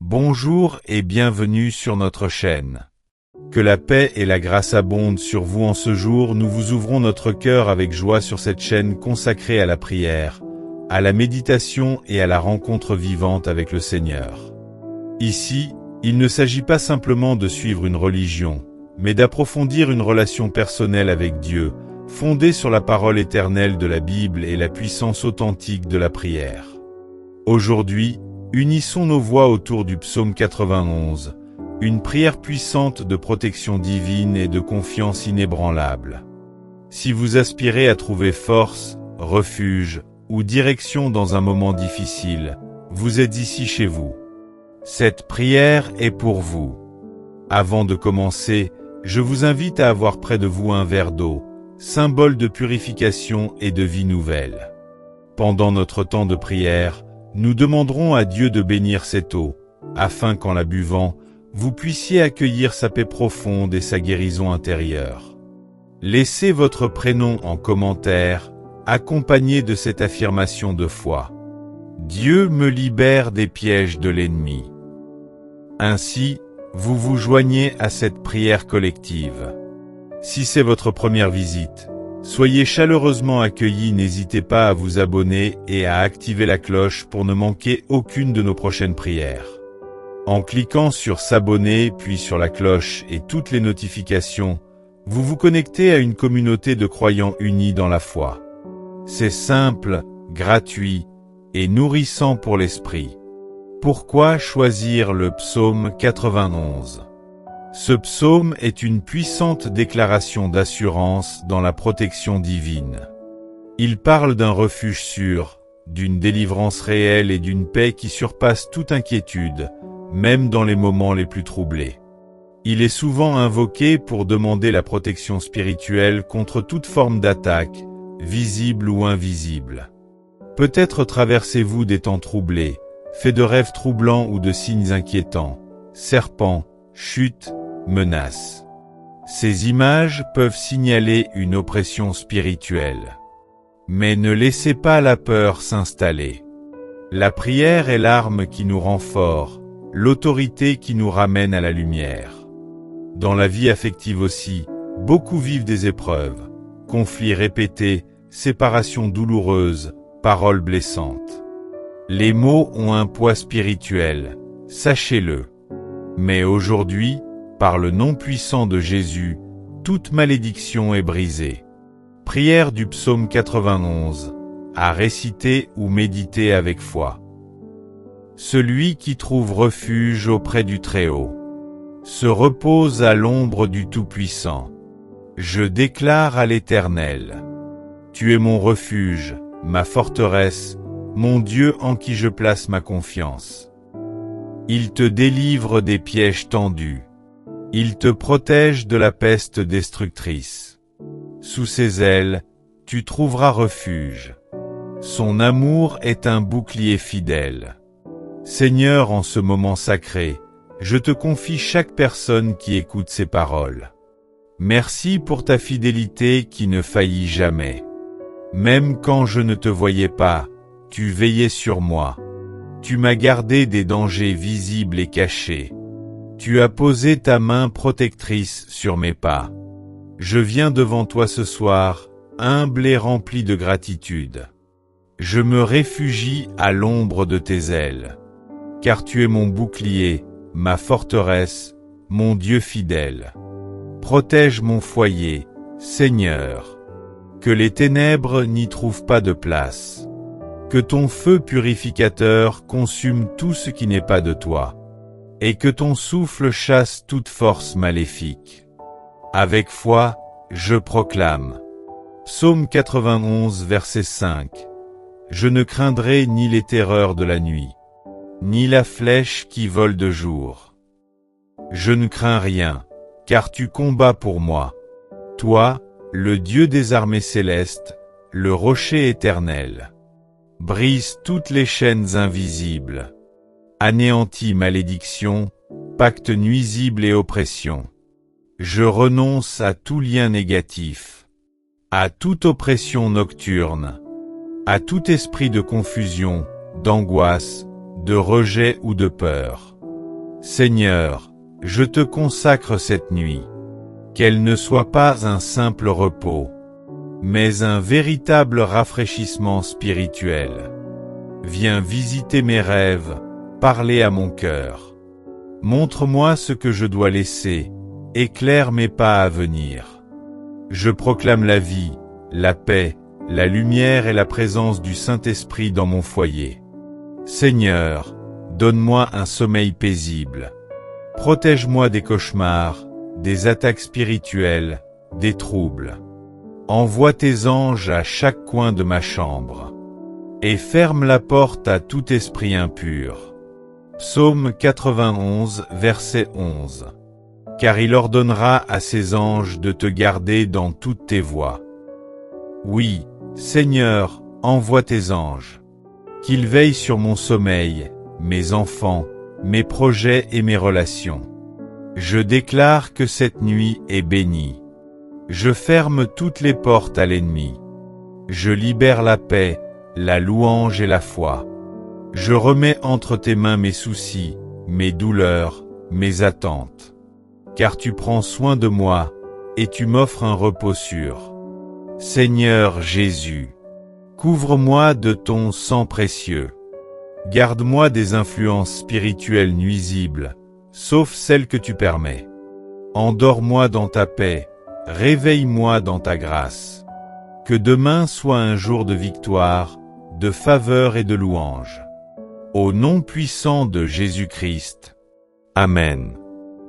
Bonjour et bienvenue sur notre chaîne. Que la paix et la grâce abondent sur vous en ce jour. Nous vous ouvrons notre cœur avec joie sur cette chaîne consacrée à la prière, à la méditation et à la rencontre vivante avec le Seigneur. Ici, il ne s'agit pas simplement de suivre une religion, mais d'approfondir une relation personnelle avec Dieu, fondée sur la parole éternelle de la Bible et la puissance authentique de la prière. Aujourd'hui, unissons nos voix autour du psaume 91, une prière puissante de protection divine et de confiance inébranlable. Si vous aspirez à trouver force, refuge ou direction dans un moment difficile, vous êtes ici chez vous. Cette prière est pour vous. Avant de commencer, je vous invite à avoir près de vous un verre d'eau, symbole de purification et de vie nouvelle. Pendant notre temps de prière, nous demanderons à Dieu de bénir cette eau, afin qu'en la buvant, vous puissiez accueillir sa paix profonde et sa guérison intérieure. Laissez votre prénom en commentaire, accompagné de cette affirmation de foi. Dieu me libère des pièges de l'ennemi. Ainsi, vous vous joignez à cette prière collective. Si c'est votre première visite, soyez chaleureusement accueillis, n'hésitez pas à vous abonner et à activer la cloche pour ne manquer aucune de nos prochaines prières. En cliquant sur s'abonner puis sur la cloche et toutes les notifications, vous vous connectez à une communauté de croyants unis dans la foi. C'est simple, gratuit et nourrissant pour l'esprit. Pourquoi choisir le psaume 91 ? Ce psaume est une puissante déclaration d'assurance dans la protection divine. Il parle d'un refuge sûr, d'une délivrance réelle et d'une paix qui surpasse toute inquiétude, même dans les moments les plus troublés. Il est souvent invoqué pour demander la protection spirituelle contre toute forme d'attaque, visible ou invisible. Peut-être traversez-vous des temps troublés, faits de rêves troublants ou de signes inquiétants, serpents, chutes, menaces. Ces images peuvent signaler une oppression spirituelle. Mais ne laissez pas la peur s'installer. La prière est l'arme qui nous rend forts, l'autorité qui nous ramène à la lumière. Dans la vie affective aussi, beaucoup vivent des épreuves, conflits répétés, séparations douloureuses, paroles blessantes. Les mots ont un poids spirituel, sachez-le. Mais aujourd'hui, par le nom puissant de Jésus, toute malédiction est brisée. Prière du psaume 91, à réciter ou méditer avec foi. Celui qui trouve refuge auprès du Très-Haut se repose à l'ombre du Tout-Puissant. Je déclare à l'Éternel: Tu es mon refuge, ma forteresse, mon Dieu en qui je place ma confiance. Il te délivre des pièges tendus. Il te protège de la peste destructrice. Sous ses ailes, tu trouveras refuge. Son amour est un bouclier fidèle. Seigneur, en ce moment sacré, je te confie chaque personne qui écoute ces paroles. Merci pour ta fidélité qui ne faillit jamais. Même quand je ne te voyais pas, tu veillais sur moi. Tu m'as gardé des dangers visibles et cachés. Tu as posé ta main protectrice sur mes pas. Je viens devant toi ce soir, humble et rempli de gratitude. Je me réfugie à l'ombre de tes ailes. Car tu es mon bouclier, ma forteresse, mon Dieu fidèle. Protège mon foyer, Seigneur. Que les ténèbres n'y trouvent pas de place. Que ton feu purificateur consume tout ce qui n'est pas de toi. Et que ton souffle chasse toute force maléfique. Avec foi, je proclame. Psaume 91, verset 5. Je ne craindrai ni les terreurs de la nuit, ni la flèche qui vole de jour. Je ne crains rien, car tu combats pour moi. Toi, le Dieu des armées célestes, le rocher éternel. Brise toutes les chaînes invisibles. Anéantis malédiction, pacte nuisible et oppression. Je renonce à tout lien négatif, à toute oppression nocturne, à tout esprit de confusion, d'angoisse, de rejet ou de peur. Seigneur, je te consacre cette nuit. Qu'elle ne soit pas un simple repos, mais un véritable rafraîchissement spirituel. Viens visiter mes rêves, parler à mon cœur. Montre-moi ce que je dois laisser, éclaire mes pas à venir. Je proclame la vie, la paix, la lumière et la présence du Saint-Esprit dans mon foyer. Seigneur, donne-moi un sommeil paisible. Protège-moi des cauchemars, des attaques spirituelles, des troubles. Envoie tes anges à chaque coin de ma chambre. Et ferme la porte à tout esprit impur. Psaume 91, verset 11. Car il ordonnera à ses anges de te garder dans toutes tes voies. Oui, Seigneur, envoie tes anges. Qu'ils veillent sur mon sommeil, mes enfants, mes projets et mes relations. Je déclare que cette nuit est bénie. Je ferme toutes les portes à l'ennemi. Je libère la paix, la louange et la foi. Je remets entre tes mains mes soucis, mes douleurs, mes attentes. Car tu prends soin de moi, et tu m'offres un repos sûr. Seigneur Jésus, couvre-moi de ton sang précieux. Garde-moi des influences spirituelles nuisibles, sauf celles que tu permets. Endors-moi dans ta paix, réveille-moi dans ta grâce. Que demain soit un jour de victoire, de faveur et de louange. Au nom puissant de Jésus-Christ. Amen.